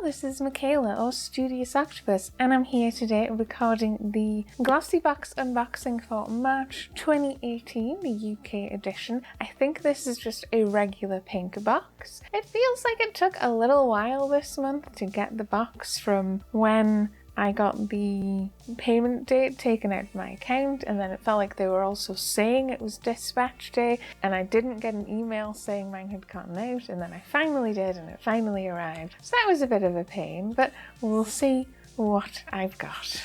this is Michaela, or Studious Octopus, and I'm here today recording the GlossyBox unboxing for March 2018, the UK edition. I think this is just a regular pink box. It feels like it took a little while this month to get the box from when I got the payment date taken out of my account, and then it felt like they were also saying it was dispatch day, and I didn't get an email saying mine had gotten out, and then I finally did, and it finally arrived. So that was a bit of a pain, but we'll see what I've got.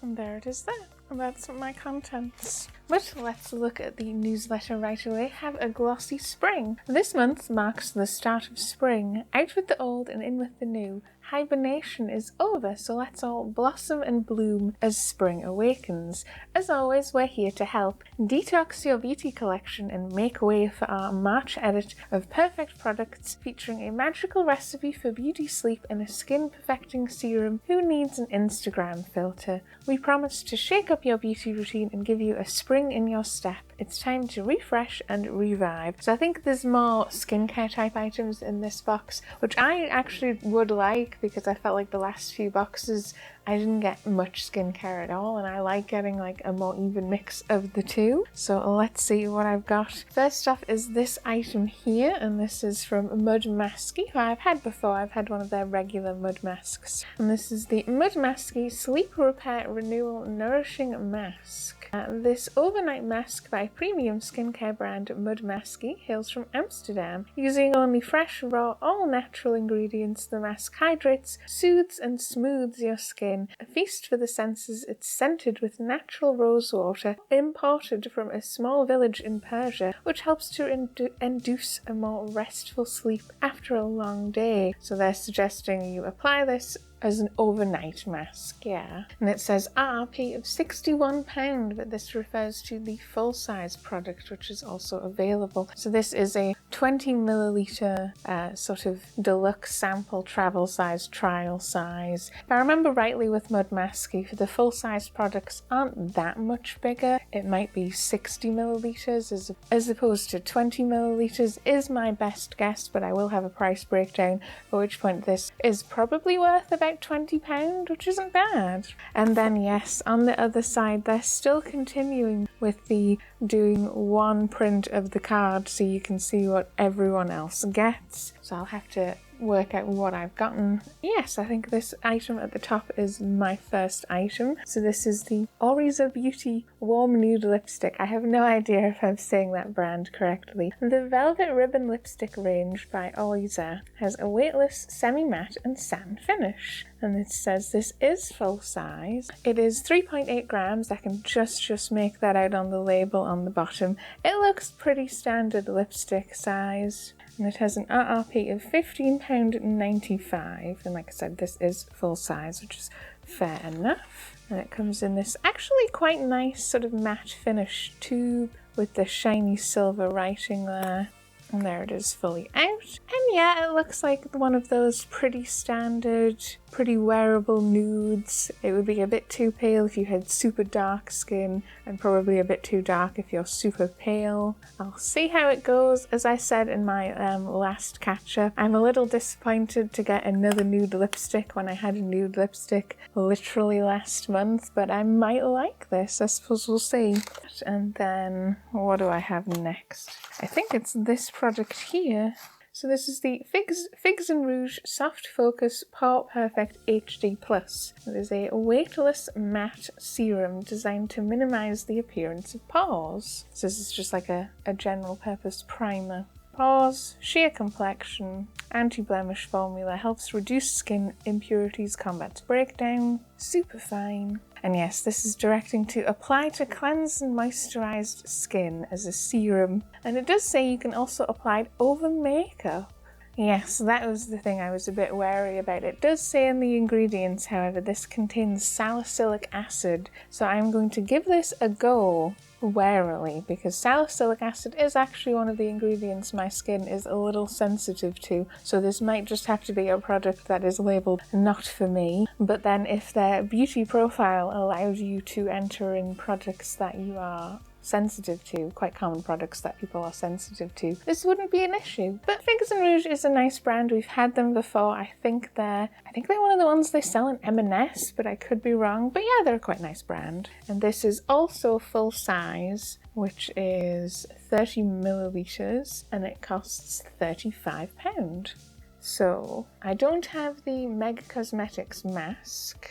And there it is there. And that's my contents. But let's look at the newsletter right away. Have a glossy spring. This month marks the start of spring. Out with the old and in with the new. Hibernation is over, so let's all blossom and bloom as spring awakens. As always, we're here to help. Detox your beauty collection and make way for our March edit of perfect products featuring a magical recipe for beauty sleep and a skin perfecting serum. Who needs an Instagram filter? We promise to shake up your beauty routine and give you a spring in your step. It's time to refresh and revive. So I think there's more skincare type items in this box, which I actually would like because I felt like the last few boxes I didn't get much skincare at all, and I like getting like a more even mix of the two. So let's see what I've got. First off is this item here, and this is from Masque, who I've had before. I've had one of their regular mud masks. And this is the Masque Sleep Repair Renewal Nourishing Mask. This overnight mask by premium skincare brand Masque hails from Amsterdam. Using only fresh, raw, all-natural ingredients, the mask hydrates, soothes and smooths your skin. A feast for the senses, it's scented with natural rose water imported from a small village in Persia, which helps to induce a more restful sleep after a long day. So they're suggesting you apply this as an overnight mask, yeah. And it says RRP of £61, but this refers to the full-size product, which is also available. So this is a 20 milliliter sort of deluxe sample travel size, trial size. If I remember rightly with Masque, for the full-size products aren't that much bigger. It might be 60 milliliters as opposed to 20 milliliters is my best guess, but I will have a price breakdown, at which point this is probably worth about £20, which isn't bad. And then yes, on the other side they're still continuing with the doing one print of the card so you can see what everyone else gets. So I'll have to work out what I've gotten. Yes, I think this item at the top is my first item. So this is the Oriza Beauty Warm Nude Lipstick. I have no idea if I'm saying that brand correctly. The Velvet Ribbon Lipstick range by Oriza has a weightless, semi-matte and satin finish. And it says this is full size. It is 3.8 grams. I can just make that out on the label on the bottom. It looks pretty standard lipstick size. And it has an RRP of £15.95, and like I said, this is full size, which is fair enough. And it comes in this actually quite nice sort of matte finish tube with the shiny silver writing there. And there it is fully out. And yeah, it looks like one of those pretty standard, pretty wearable nudes. It would be a bit too pale if you had super dark skin, and probably a bit too dark if you're super pale. I'll see how it goes. As I said in my last catch-up, I'm a little disappointed to get another nude lipstick when I had a nude lipstick literally last month, but I might like this. I suppose we'll see. And then what do I have next? I think it's this product here. So this is the Figs and Rouge Soft Focus Pore Perfect HD Plus. It is a weightless matte serum designed to minimize the appearance of pores. So this is just like a general purpose primer. Pores, sheer complexion, anti-blemish formula, helps reduce skin impurities, combats breakdown, super fine. And yes, this is directing to apply to cleansed and moisturized skin as a serum. And it does say you can also apply it over makeup. Yes, that was the thing I was a bit wary about. It does say in the ingredients, however, this contains salicylic acid. So I'm going to give this a go warily, because salicylic acid is actually one of the ingredients my skin is a little sensitive to. So this might just have to be a product that is labelled not for me. But then if their beauty profile allows you to enter in products that you are sensitive to, quite common products that people are sensitive to, this wouldn't be an issue. But Figures and Rouge is a nice brand. We've had them before. I think they're one of the ones they sell in M&S, but I could be wrong. But yeah, they're a quite nice brand. And this is also full size, which is 30 millilitres, and it costs £35. So I don't have the Mega Cosmetics mask,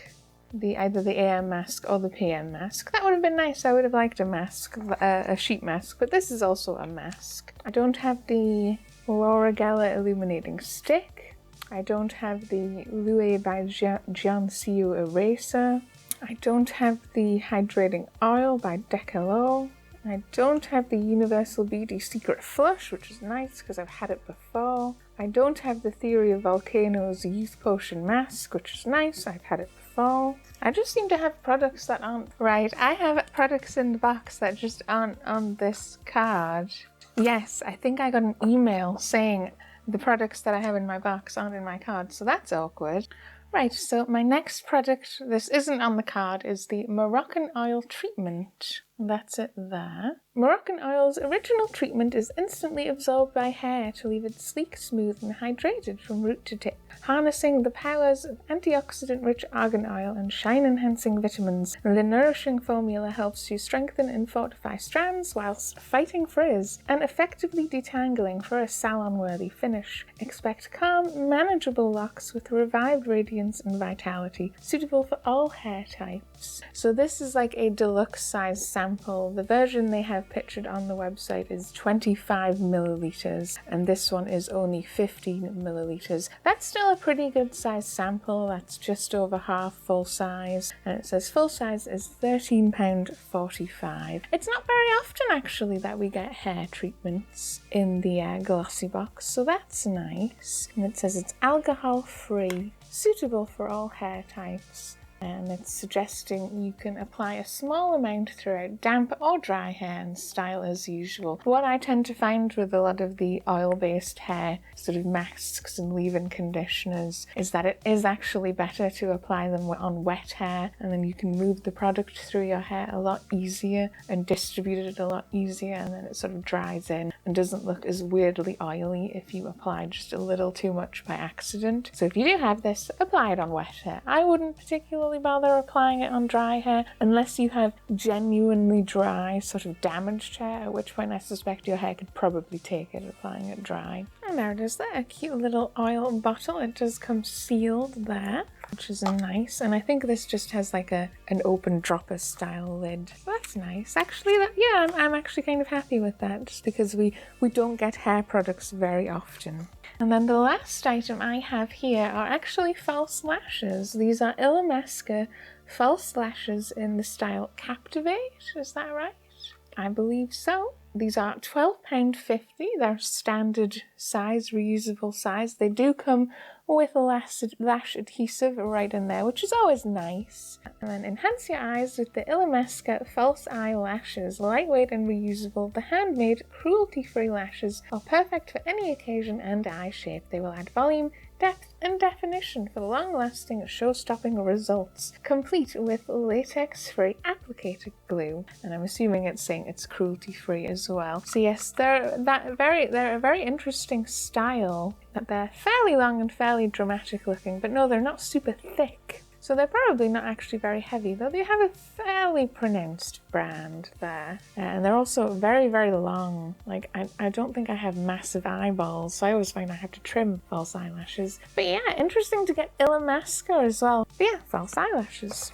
either the AM mask or the PM mask. That would have been nice. I would have liked a mask, a sheet mask, but this is also a mask. I don't have the Laura Geller Illuminating Stick. I don't have the Louis by Giancillo Eraser. I don't have the Hydrating Oil by Decalot. I don't have the Universal Beauty Secret Flush, which is nice because I've had it before. I don't have the Theory of Volcanoes Youth Potion Mask, which is nice. I've had it before. I just seem to have products that aren't right. I have products in the box that just aren't on this card. Yes, I think I got an email saying the products that I have in my box aren't in my card, so that's awkward. Right, so my next product, this isn't on the card, is the Moroccan Oil Treatment. That's it there. Moroccan Oil's original treatment is instantly absorbed by hair to leave it sleek, smooth and hydrated from root to tip, harnessing the powers of antioxidant-rich argan oil and shine-enhancing vitamins. The Nourishing formula helps you strengthen and fortify strands whilst fighting frizz and effectively detangling for a salon-worthy finish. Expect calm, manageable locks with revived radiance and vitality, suitable for all hair types. So this is like a deluxe size sample. The version they have pictured on the website is 25 millilitres and this one is only 15 millilitres. That's still a pretty good size sample. That's just over half full size, and it says full size is £13.45. It's not very often actually that we get hair treatments in the GlossyBox, so that's nice. And it says it's alcohol free, suitable for all hair types. And it's suggesting you can apply a small amount throughout damp or dry hair and style as usual. What I tend to find with a lot of the oil-based hair sort of masks and leave-in conditioners is that it is actually better to apply them on wet hair, and then you can move the product through your hair a lot easier and distribute it a lot easier, and then it sort of dries in and doesn't look as weirdly oily if you apply just a little too much by accident. So if you do have this, apply it on wet hair. I wouldn't particularly bother applying it on dry hair unless you have genuinely dry, sort of damaged hair, at which point I suspect your hair could probably take it applying it dry. And there it is there, a cute little oil bottle. It does come sealed there, which is nice, and I think this just has like an open dropper style lid. That's nice. Actually, I'm actually kind of happy with that, just because we don't get hair products very often. And then the last item I have here are actually false lashes. These are Masque false lashes in the style Captivate, is that right? I believe so. These are £12.50. They're standard size, reusable size. They do come with a lash adhesive right in there, which is always nice. And then enhance your eyes with the Masque false eye lashes. Lightweight and reusable, the handmade, cruelty-free lashes are perfect for any occasion and eye shape. They will add volume, depth and definition for long-lasting, show-stopping results, complete with latex-free applicator glue. And I'm assuming it's saying it's cruelty-free as well. So yes, they're a very interesting style. They're fairly long and fairly dramatic looking, but no, they're not super thick. So they're probably not actually very heavy, though they have a fairly pronounced brand there. And they're also very, very long. Like, I don't think I have massive eyeballs, so I always find I have to trim false eyelashes. But yeah, interesting to get Masque as well. But yeah, false eyelashes.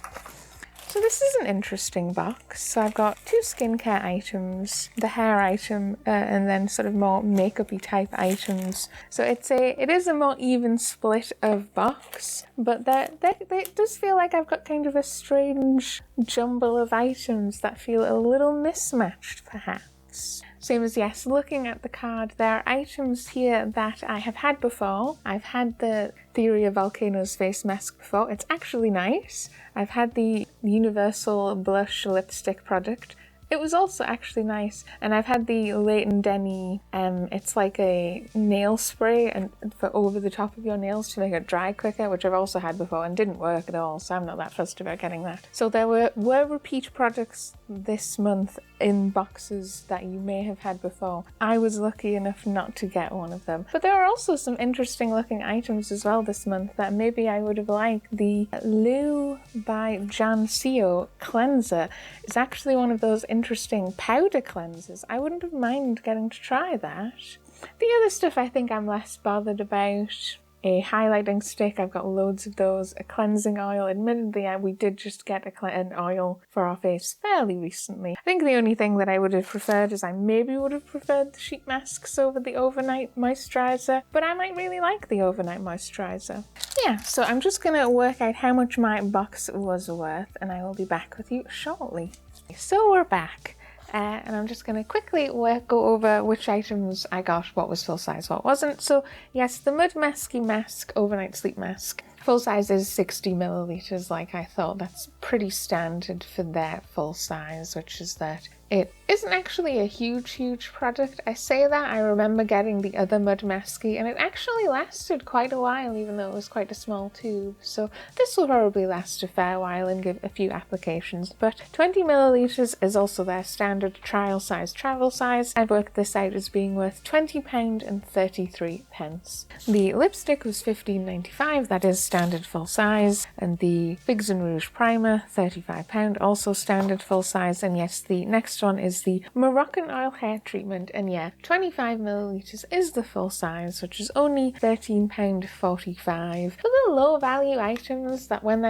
So this is an interesting box. So I've got 2 skincare items, the hair item, and then sort of more makeup-y type items. So it is a more even split of box, but it does feel like I've got kind of a strange jumble of items that feel a little mismatched, perhaps. Same as, yes, looking at the card, there are items here that I have had before. I've had the Theory of Volcanoes face mask before. It's actually nice. I've had the Universal blush lipstick product. It was also actually nice. And I've had the Leighton Denny, it's like a nail spray and for over the top of your nails to make it dry quicker, which I've also had before and didn't work at all, so I'm not that fussed about getting that. So there were repeat products this month in boxes that you may have had before. I was lucky enough not to get one of them. But there are also some interesting looking items as well this month that maybe I would have liked. The Lou by Janseo cleanser is actually one of those interesting powder cleansers. I wouldn't have minded getting to try that. The other stuff I think I'm less bothered about. A highlighting stick, I've got loads of those. A cleansing oil, admittedly we did just get an oil for our face fairly recently. I think the only thing that I would have preferred is I maybe would have preferred the sheet masks over the overnight moisturiser, but I might really like the overnight moisturiser. Yeah, so I'm just going to work out how much my box was worth and I will be back with you shortly. So we're back. And I'm just going to quickly go over which items I got, what was full size, what wasn't. So yes, the Mud Masque Mask Overnight Sleep Mask. Full size is 60 milliliters, like I thought. That's pretty standard for their full size, which is that it isn't actually a huge product. I say that, I remember getting the other Mud Masque and it actually lasted quite a while, even though it was quite a small tube. So this will probably last a fair while and give a few applications. But 20 milliliters is also their standard trial size travel size. I've worked this out as being worth £20 and 33 pence. The lipstick was £15.95, that is standard full size, and the Figs and Rouge primer, £35, also standard full size. And yes, the next one is the Moroccan oil hair treatment, and yeah, 25 milliliters is the full size, which is only £13.45. For the low value items, that when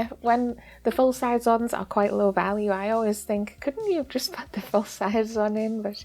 the full size ones are quite low value, I always think, couldn't you have just put the full size one in? But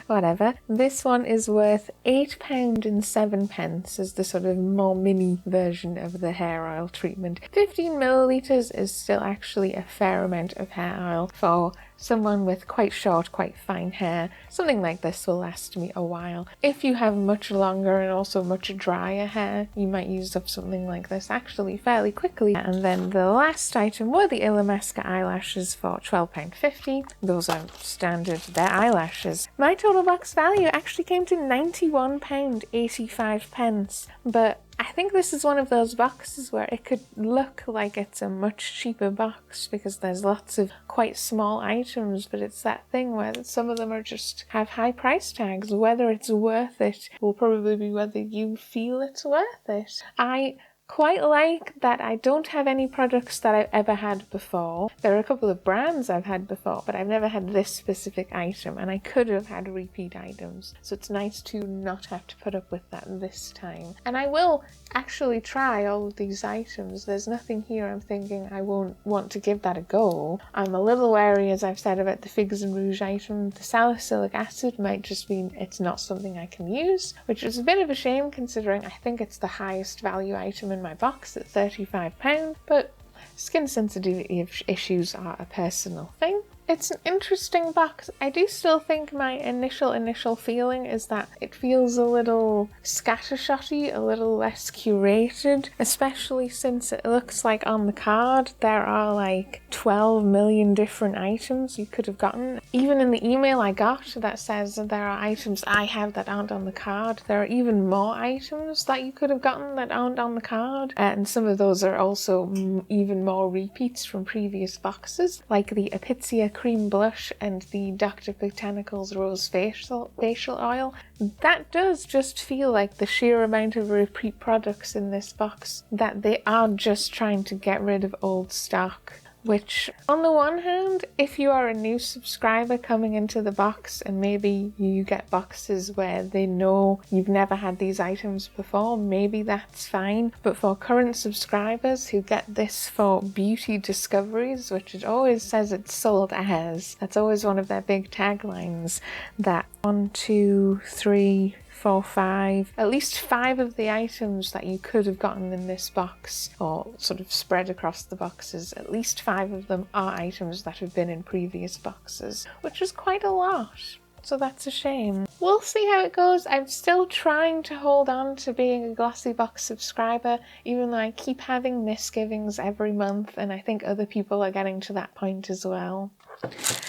whatever. This one is worth £8.07 as the sort of more mini version of the hair oil treatment. 15 milliliters is still actually a fair amount of hair oil for someone with quite short, quite fine hair. Something like this will last me a while. If you have much longer and also much drier hair, you might use up something like this actually fairly quickly. And then the last item were the Illamasqua eyelashes for £12.50. Those are standard, they're eyelashes. My total box value actually came to £91.85, but I think this is one of those boxes where it could look like it's a much cheaper box because there's lots of quite small items, but it's that thing where some of them are just have high price tags. Whether it's worth it will probably be whether you feel it's worth it. I quite like that I don't have any products that I've ever had before. There are a couple of brands I've had before, but I've never had this specific item, and I could have had repeat items. So it's nice to not have to put up with that this time. And I will actually try all of these items. There's nothing here I'm thinking I won't want to give that a go. I'm a little wary, as I've said, about the Figs and Rouge item. The salicylic acid might just mean it's not something I can use, which is a bit of a shame considering I think it's the highest value item in my box at £35, but skin sensitivity issues are a personal thing. It's an interesting box. I do still think my initial feeling is that it feels a little scattershotty, a little less curated, especially since it looks like on the card there are like 12 million different items you could have gotten. Even in the email I got that says that there are items I have that aren't on the card, there are even more items that you could have gotten that aren't on the card, and some of those are also even more repeats from previous boxes, like the Apizia cream blush and the Dr. Botanicals rose facial oil. That does just feel like the sheer amount of repeat products in this box, that they are just trying to get rid of old stock. Which, on the one hand, if you are a new subscriber coming into the box and maybe you get boxes where they know you've never had these items before, maybe that's fine. But for current subscribers who get this for beauty discoveries, which it always says it's sold as, that's always one of their big taglines, that 1, 2, 3, 4, 5, at least 5 of the items that you could have gotten in this box, or sort of spread across the boxes, at least 5 of them are items that have been in previous boxes, which is quite a lot. So that's a shame. We'll see how it goes. I'm still trying to hold on to being a GlossyBox subscriber, even though I keep having misgivings every month, and I think other people are getting to that point as well.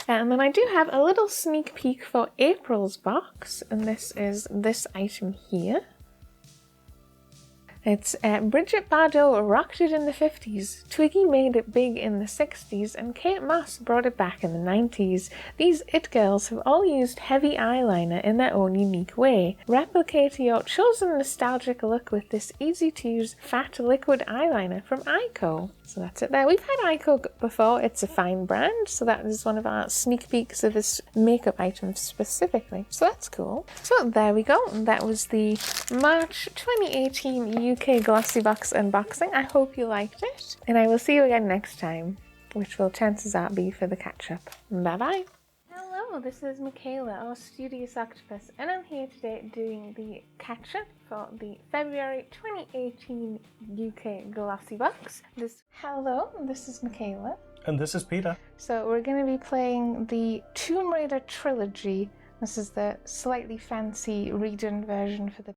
And then I do have a little sneak peek for April's box, and this is this item here. It's Bridget Bardot rocked it in the 50s, Twiggy made it big in the 60s, and Kate Moss brought it back in the 90s. These it girls have all used heavy eyeliner in their own unique way. Replicate your chosen nostalgic look with this easy-to-use fat liquid eyeliner from Ico. So that's it there. We've had Ico before. It's a fine brand, so that is one of our sneak peeks of this makeup item specifically. So that's cool. So there we go. That was the March 2018 UK GlossyBox unboxing. I hope you liked it, and I will see you again next time, which will chances are be for the catch-up. Bye bye. Hello, this is Michaela, or Studious Octopus, and I'm here today doing the catch-up for the February 2018 UK GlossyBox. Hello, this is Michaela. And this is Peter. So we're going to be playing the Tomb Raider trilogy. This is the slightly fancy redone version for the